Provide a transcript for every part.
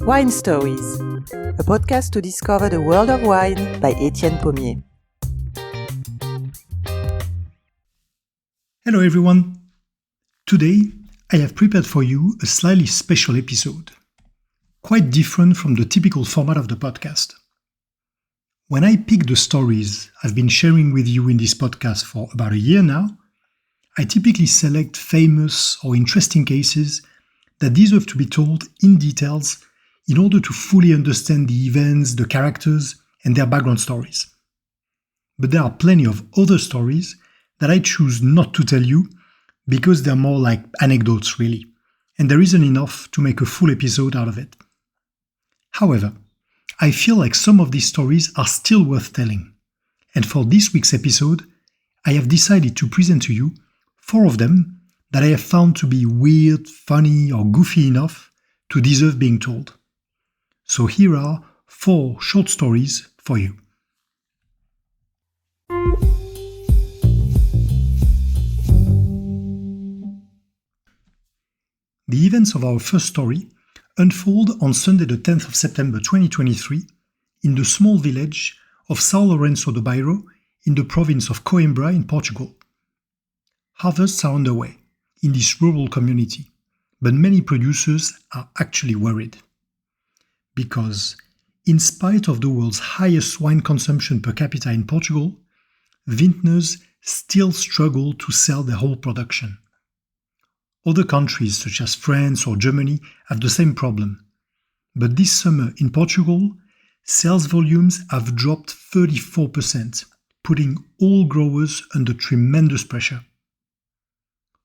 Wine Stories, a podcast to discover the world of wine by Étienne Pommier. Hello everyone. Today I have prepared for you a slightly special episode, quite different from the typical format of the podcast. When I pick the stories I've been sharing with you in this podcast for about a year now, I typically select famous or interesting cases that deserve to be told in details in order to fully understand the events, the characters, and their background stories. But there are plenty of other stories that I choose not to tell you because they're more like anecdotes really, and there isn't enough to make a full episode out of it. However, I feel like some of these stories are still worth telling, and for this week's episode, I have decided to present to you 4 of them that I have found to be weird, funny, or goofy enough to deserve being told. So here are 4 short stories for you. The events of our first story unfold on Sunday the 10th of September 2023 in the small village of São Lourenço do Bairro in the province of Coimbra in Portugal. Harvests are underway in this rural community, but many producers are actually worried. Because, in spite of the world's highest wine consumption per capita in Portugal, vintners still struggle to sell their whole production. Other countries such as France or Germany have the same problem, but this summer in Portugal, sales volumes have dropped 34%, putting all growers under tremendous pressure.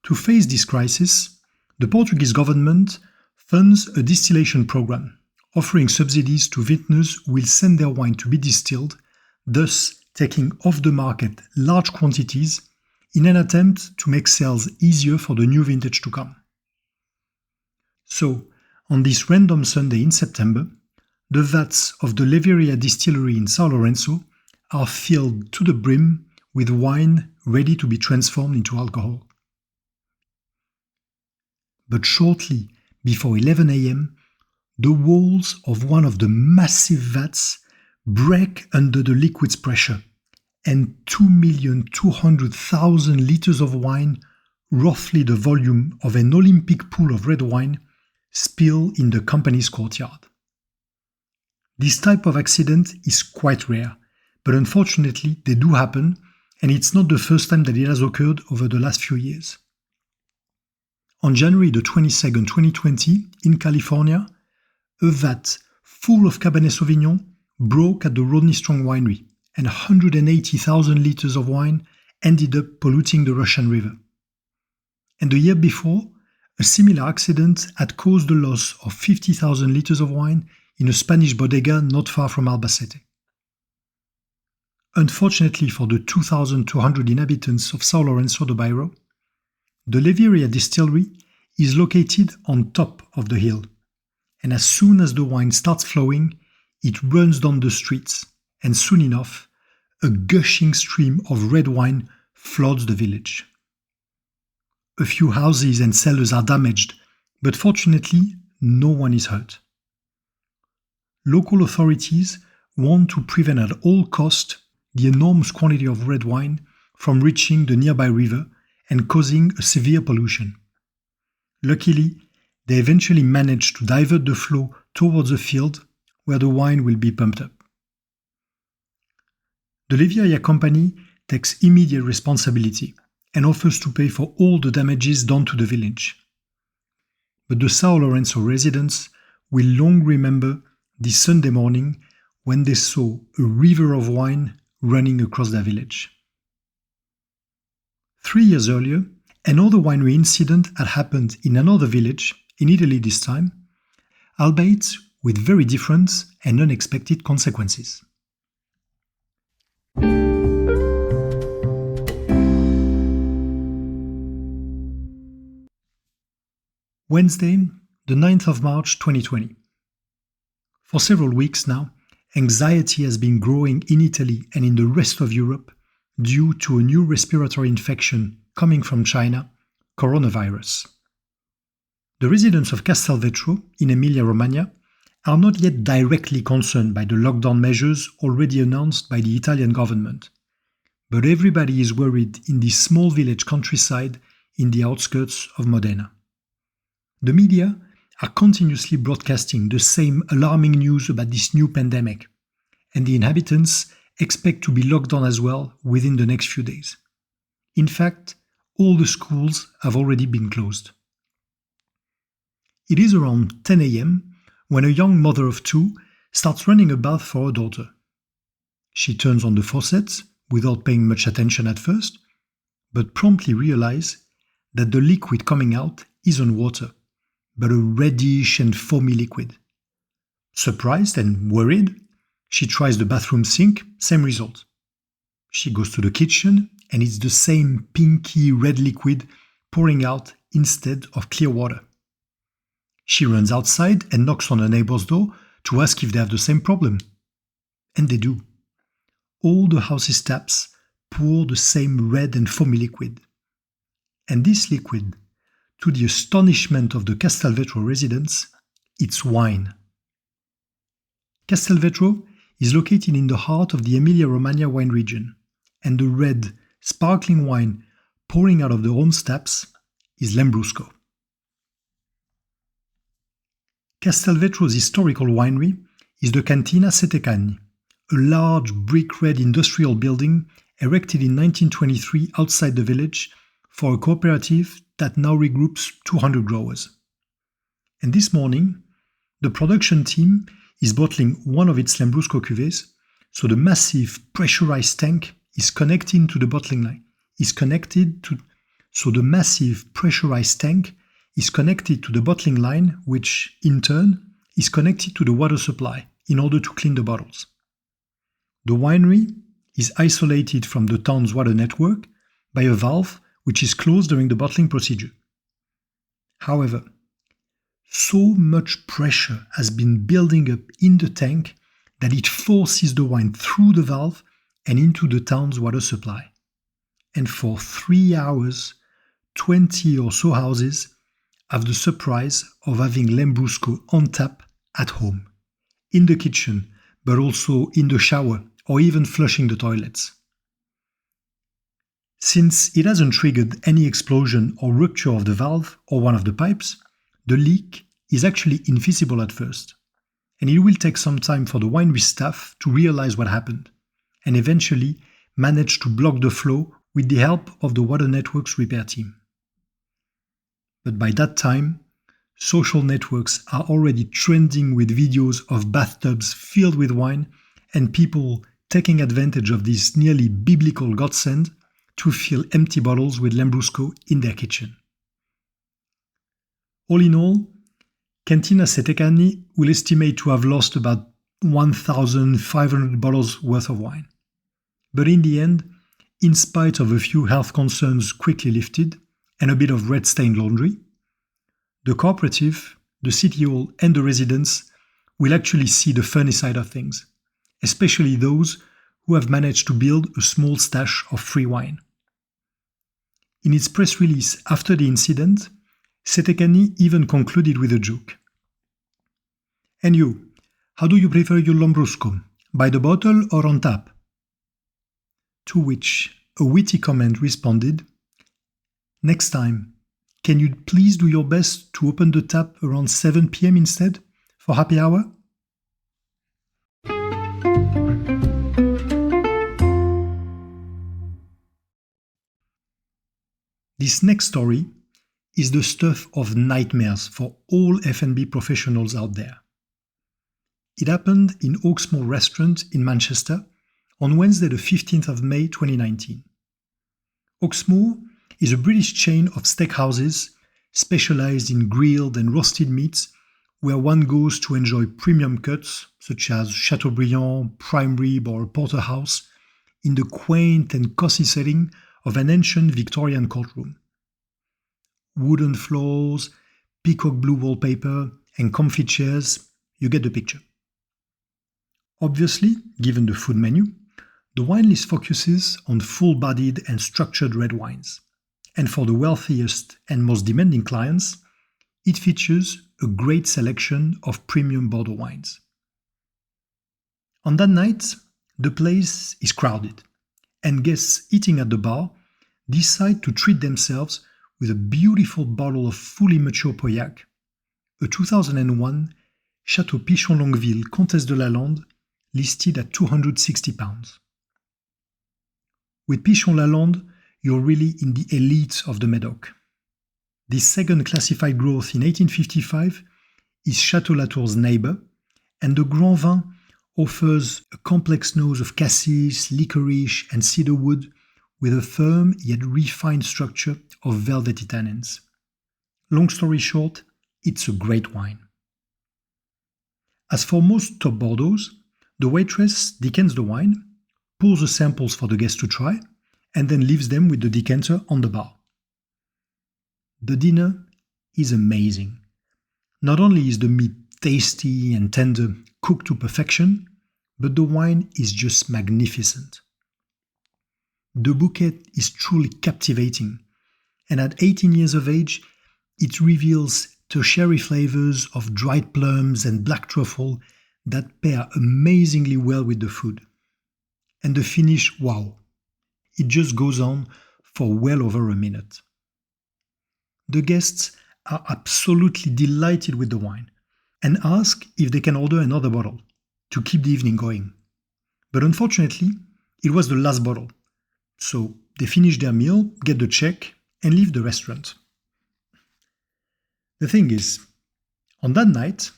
To face this crisis, the Portuguese government funds a distillation program, offering subsidies to vintners who will send their wine to be distilled, thus taking off the market large quantities in an attempt to make sales easier for the new vintage to come. So, on this random Sunday in September, the vats of the Leveria distillery in São Lourenço are filled to the brim with wine ready to be transformed into alcohol. But shortly before 11 a.m., the walls of one of the massive vats break under the liquid's pressure, and 2,200,000 liters of wine, roughly the volume of an Olympic pool of red wine, spill in the company's courtyard. This type of accident is quite rare, but unfortunately they do happen, and it's not the first time that it has occurred over the last few years. On January the 22nd, 2020, in California, a vat full of Cabernet Sauvignon broke at the Rodney Strong winery, and 180,000 liters of wine ended up polluting the Russian River. And the year before, a similar accident had caused the loss of 50,000 liters of wine in a Spanish bodega not far from Albacete. Unfortunately for the 2,200 inhabitants of São Lourenço do Bairro, the Leveria distillery is located on top of the hill, and as soon as the wine starts flowing, it runs down the streets, and soon enough, a gushing stream of red wine floods the village. A few houses and cellars are damaged, but fortunately, no one is hurt. Local authorities want to prevent at all costs the enormous quantity of red wine from reaching the nearby river and causing a severe pollution. Luckily, they eventually managed to divert the flow towards a field where the wine will be pumped up. The Leveria company takes immediate responsibility and offers to pay for all the damages done to the village. But the São Lourenço residents will long remember this Sunday morning when they saw a river of wine running across their village. 3 years earlier, another winery incident had happened in another village, in Italy this time, albeit with very different and unexpected consequences. Wednesday, the 9th of March 2020. For several weeks now, anxiety has been growing in Italy and in the rest of Europe due to a new respiratory infection coming from China, coronavirus. The residents of Castelvetro in Emilia-Romagna are not yet directly concerned by the lockdown measures already announced by the Italian government. But everybody is worried in this small village countryside in the outskirts of Modena. The media are continuously broadcasting the same alarming news about this new pandemic, and the inhabitants expect to be locked down as well within the next few days. In fact, all the schools have already been closed. It is around 10 a.m. when a young mother of two starts running a bath for her daughter. She turns on the faucet without paying much attention at first, but promptly realizes that the liquid coming out isn't water, but a reddish and foamy liquid. Surprised and worried, she tries the bathroom sink, same result. She goes to the kitchen and it's the same pinky red liquid pouring out instead of clear water. She runs outside and knocks on her neighbor's door to ask if they have the same problem. And they do. All the house's taps pour the same red and foamy liquid. And this liquid, to the astonishment of the Castelvetro residents, it's wine. Castelvetro is located in the heart of the Emilia-Romagna wine region, and the red, sparkling wine pouring out of the home's taps is Lambrusco. Castelvetro's historical winery is the Cantina Setecani, a large brick-red industrial building erected in 1923 outside the village for a cooperative that now regroups 200 growers. And this morning, the production team is bottling one of its Lambrusco cuvées, so the massive pressurized tank is connected to the bottling line. The massive pressurized tank is connected to the bottling line, which in turn is connected to the water supply in order to clean the bottles. The winery is isolated from the town's water network by a valve which is closed during the bottling procedure. However, so much pressure has been building up in the tank that it forces the wine through the valve and into the town's water supply. And for 3 hours, 20 or so houses have the surprise of having Lambrusco on tap at home, in the kitchen, but also in the shower or even flushing the toilets. Since it hasn't triggered any explosion or rupture of the valve or one of the pipes, the leak is actually invisible at first, and it will take some time for the winery staff to realize what happened, and eventually manage to block the flow with the help of the water network's repair team. But by that time, social networks are already trending with videos of bathtubs filled with wine and people taking advantage of this nearly biblical godsend to fill empty bottles with Lambrusco in their kitchen. All in all, Cantina Setecani will estimate to have lost about 1,500 bottles worth of wine. But in the end, in spite of a few health concerns quickly lifted and a bit of red-stained laundry, the cooperative, the city hall and the residents will actually see the funny side of things, especially those who have managed to build a small stash of free wine. In its press release after the incident, Setecani even concluded with a joke. And you, how do you prefer your Lambrusco, by the bottle or on tap? To which a witty comment responded, next time, can you please do your best to open the tap around 7 p.m. instead, for happy hour? This next story is the stuff of nightmares for all F&B professionals out there. It happened in Hawksmoor Restaurant in Manchester on Wednesday the 15th of May 2019. Hawksmoor is a British chain of steakhouses specialized in grilled and roasted meats where one goes to enjoy premium cuts such as Chateaubriand, prime rib or porterhouse in the quaint and cozy setting of an ancient Victorian courtroom. Wooden floors, peacock blue wallpaper and comfy chairs, you get the picture. Obviously, given the food menu, the wine list focuses on full-bodied and structured red wines. And for the wealthiest and most demanding clients, it features a great selection of premium Bordeaux wines. On that night, the place is crowded, and guests eating at the bar decide to treat themselves with a beautiful bottle of fully mature Pauillac, a 2001 Château Pichon Longueville Comtesse de Lalande listed at £260. With Pichon Lalande, you're really in the elite of the Médoc. This second classified growth in 1855 is Château Latour's neighbor, and the Grand Vin offers a complex nose of cassis, licorice, and cedar wood with a firm yet refined structure of velvety tannins. Long story short, it's a great wine. As for most top Bordeaux, the waitress decants the wine, pours the samples for the guests to try, and then leaves them with the decanter on the bar. The dinner is amazing. Not only is the meat tasty and tender, cooked to perfection, but the wine is just magnificent. The bouquet is truly captivating, and at 18 years of age, it reveals tertiary flavors of dried plums and black truffle that pair amazingly well with the food. And the finish, wow! It just goes on for well over a minute. The guests are absolutely delighted with the wine and ask if they can order another bottle to keep the evening going. But unfortunately, it was the last bottle. So they finish their meal, get the check, and leave the restaurant. The thing is, on that night,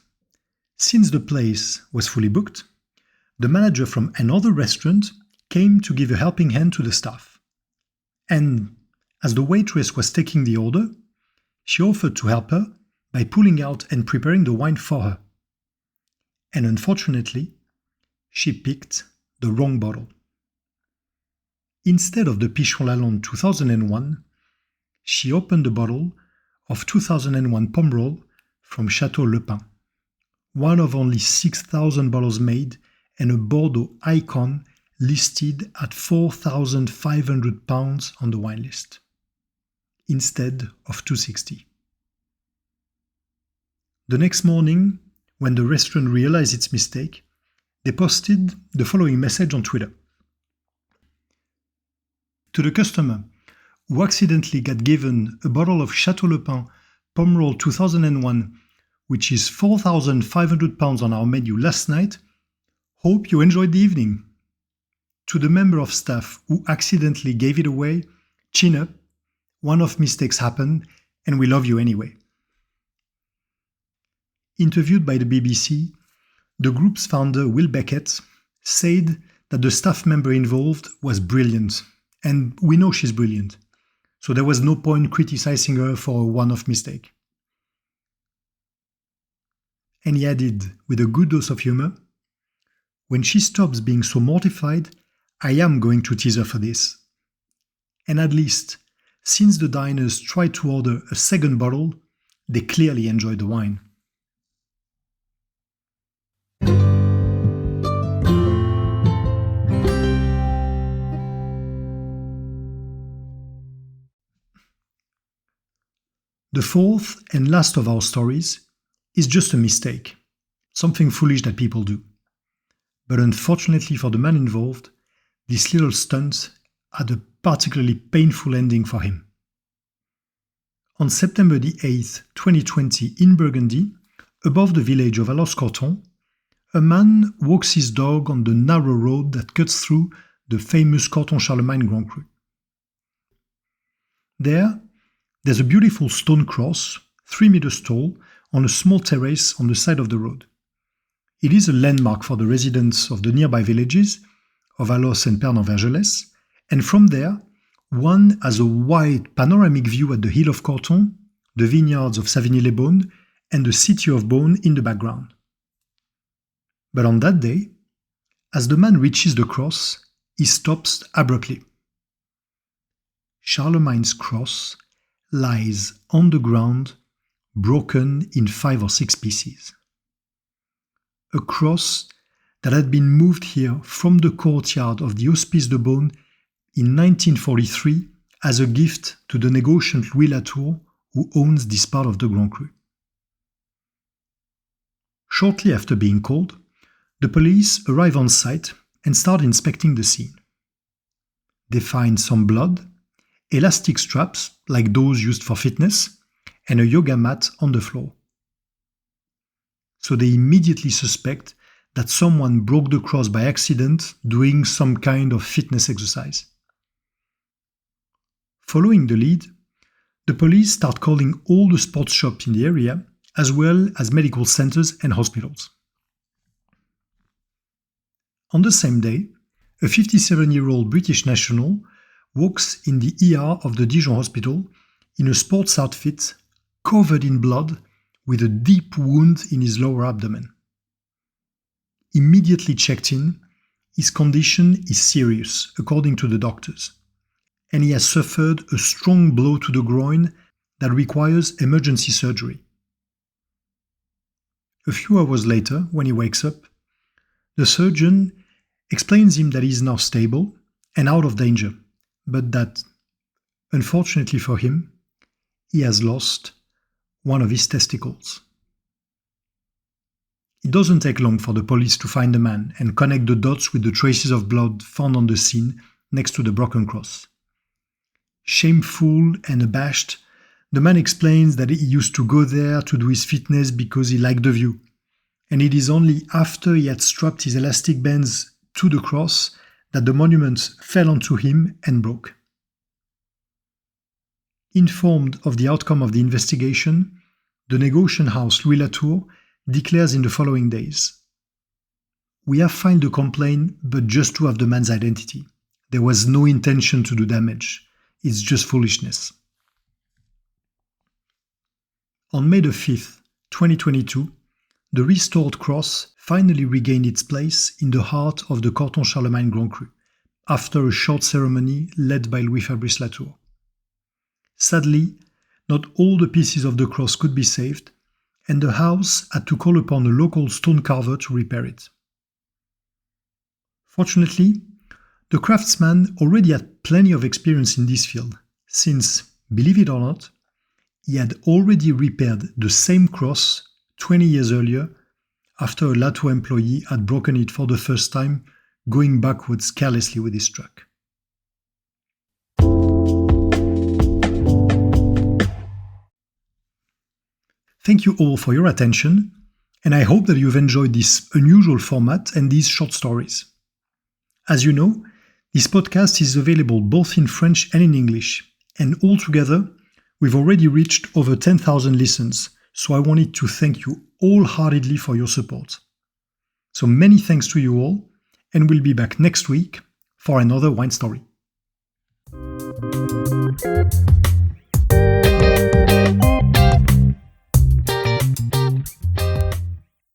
since the place was fully booked, the manager from another restaurant came to give a helping hand to the staff. And as the waitress was taking the order, she offered to help her by pulling out and preparing the wine for her. And unfortunately, she picked the wrong bottle. Instead of the Pichon Lalande 2001, she opened the bottle of 2001 Pomerol from Château Le Pin, one of only 6,000 bottles made and a Bordeaux icon listed at £4,500 on the wine list, instead of £260. The next morning, when the restaurant realized its mistake, they posted the following message on Twitter. To the customer who accidentally got given a bottle of Château Le Pin Pomerol 2001, which is £4,500 on our menu last night, hope you enjoyed the evening. To the member of staff who accidentally gave it away, chin up, one-off mistakes happen, and we love you anyway. Interviewed by the BBC, the group's founder, Will Beckett, said that the staff member involved was brilliant, and we know she's brilliant, so there was no point criticizing her for a one-off mistake. And he added, with a good dose of humor, when she stops being so mortified, I am going to tease her for this. And at least, since the diners tried to order a second bottle, they clearly enjoyed the wine. The fourth and last of our stories is just a mistake, something foolish that people do. But unfortunately for the man involved, this little stunt had a particularly painful ending for him. On September the 8th, 2020 in Burgundy, above the village of Allos-Corton, a man walks his dog on the narrow road that cuts through the famous Corton-Charlemagne Grand Cru. There's a beautiful stone cross, 3 meters tall, on a small terrace on the side of the road. It is a landmark for the residents of the nearby villages of Allos and Pernes-en-Vergelès, and from there, one has a wide panoramic view at the hill of Corton, the vineyards of Savigny-les-Beaunes, and the city of Beaune in the background. But on that day, as the man reaches the cross, he stops abruptly. Charlemagne's cross lies on the ground, broken in 5 or 6 pieces. A cross that had been moved here from the courtyard of the Hospice de Beaune in 1943 as a gift to the negotiant Louis Latour, who owns this part of the Grand Cru. Shortly after being called, the police arrive on site and start inspecting the scene. They find some blood, elastic straps like those used for fitness, and a yoga mat on the floor. So they immediately suspect that someone broke the cross by accident doing some kind of fitness exercise. Following the lead, the police start calling all the sports shops in the area, as well as medical centers and hospitals. On the same day, a 57-year-old British national walks in the ER of the Dijon hospital in a sports outfit covered in blood with a deep wound in his lower abdomen. Immediately checked in, his condition is serious, according to the doctors, and he has suffered a strong blow to the groin that requires emergency surgery. A few hours later, when he wakes up, the surgeon explains him that he is now stable and out of danger, but that, unfortunately for him, he has lost one of his testicles. It doesn't take long for the police to find the man and connect the dots with the traces of blood found on the scene next to the broken cross. Shameful and abashed, the man explains that he used to go there to do his fitness because he liked the view, and it is only after he had strapped his elastic bands to the cross that the monument fell onto him and broke. Informed of the outcome of the investigation, the negotiation house Louis Latour declares in the following days, "We have filed a complaint, but just to have the man's identity. There was no intention to do damage. It's just foolishness." On May the 5th, 2022, the restored cross finally regained its place in the heart of the Canton Charlemagne Grand Cru, after a short ceremony led by Louis Fabrice Latour. Sadly, not all the pieces of the cross could be saved, and the house had to call upon a local stone carver to repair it. Fortunately, the craftsman already had plenty of experience in this field, since, believe it or not, he had already repaired the same cross 20 years earlier after a Latour employee had broken it for the first time, going backwards carelessly with his truck. Thank you all for your attention, and I hope that you've enjoyed this unusual format and these short stories. As you know, this podcast is available both in French and in English, and altogether, we've already reached over 10,000 listens, so I wanted to thank you wholeheartedly for your support. So many thanks to you all, and we'll be back next week for another wine story.